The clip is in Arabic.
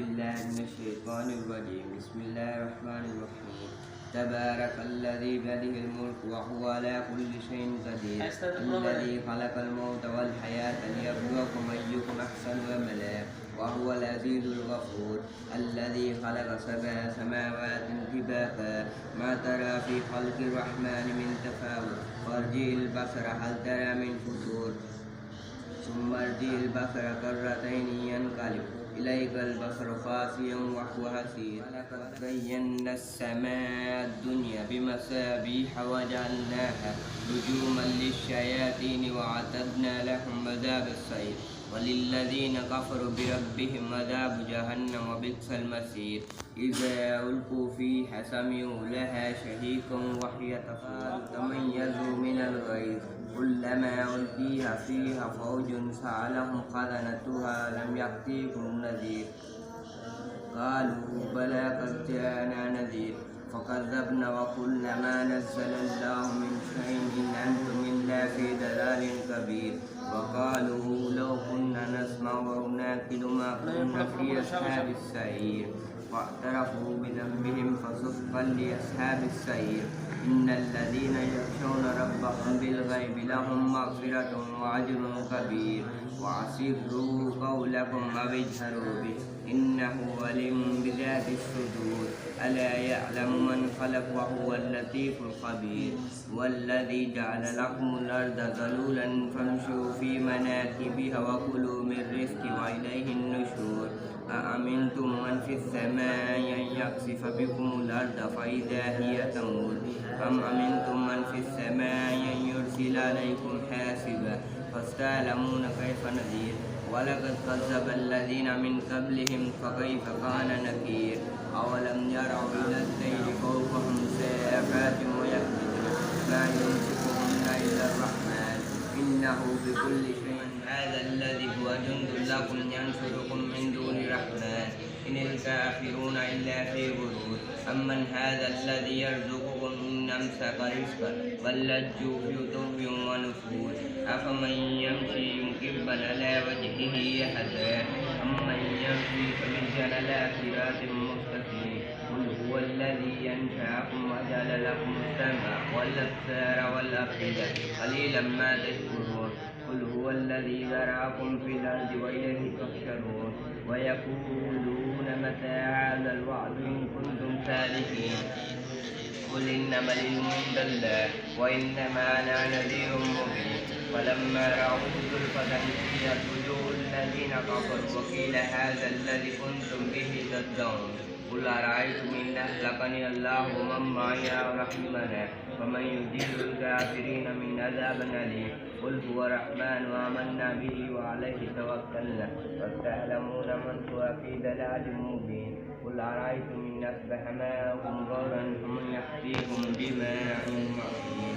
بالله من الشيطان الرجيم. بسم الله الرحمن الرحيم. تبارك الذي بيده الملك وهو على كل شيء قدير. الذي خلق الموت والحياة ليبلوكم أيكم أحسن عملا وهو العزيز الغفور. الذي خلق سبع سماوات طباقا ما ترى في خلق الرحمن من تفاوت فارجع البصر هل ترى من فطور ثم ارجع البصر كرتين ينقلب إليك البصر خاسئا وهو حسير. ولقد زينا السماء الدنيا بمصابيح وجعلناها رجوما للشياطين وأعتدنا لهم عذاب السعير. وللذين كفروا بربهم عذاب جهنم وبئس المصير. إذا ألقوا فيها سمعوا لها شهيقا وهي تميز من الغيظ كلما ألقي فيها فوج سألهم خزنتها لم يأتكم نذير قالوا بلى قد جاءنا نذير فكذبنا وقلنا ما نزل الله من شيء إن أنتم إلا في ضلال كبير. وقالوا لو كنا نسمع أو نعقل ما كنا في أصحاب السعير فاعترفوا بذنبهم فسحقا لأصحاب السعير. إن الذين يخشون ربهم بالغيب لهم مغفرة وأجر كبير. وأسروا قولكم أو اجهروا به إنه عليم بذات الصدور. ألا يعلم من خلق وهو اللطيف الخبير. والذي جعل لكم الأرض ذلولا فامشوا في مناكبها وكلوا من رزقه وإليه النشور. أأمنتم من في السماء أن يخسف بكم الأرض فإذا هي تمور أم أمنتم من في السماء أن يرسل عليكم حاسبا فستعلمون كيف نذير. ولقد كذب الذين من قبلهم فكيف كان نكير. أولم يروا إلى الطير فوقهم سافات ويقبضن ما يمسكهن إلا الرحمن إنه بكل شيء. هذا الذي هو جند لكم ينصركم من دون الرحمن إن الكافرون إلا في غرور. أمن هذا الذي يرزقكم إن أمسك رزقا بل لجوا في عتو ونفور. أفمن يمشي مكبا على وجهه يهدى أمن يمشي سويا على صراط مستقيم. قل هو الذي ينشأكم وجعل لكم السمع والأبصار والأفئدة قليلا ما تشكرون. قل هو الذي ذرأكم في الأرض وإليه تحشرون. ويقولون متى هذا الوعد إن كنتم صادقين. قل إنما العلم عند الله وإنما أنا نذير مبين. فلما رأوه زلفة سيئت وجوه الذين كفروا وقيل هذا الذي كنتم به تدعون. قل أرأيتم إن أهلكني الله ومن معي أو رحمنا فمن يجير الكافرين من عذاب أليم. قل هو الرحمن آمنا به وعليه توكلنا فستعلمون من هو في ضلال مبين. قل أرأيتم إن أصبح ماؤكم غورا فمن يأتيكم بماء معين.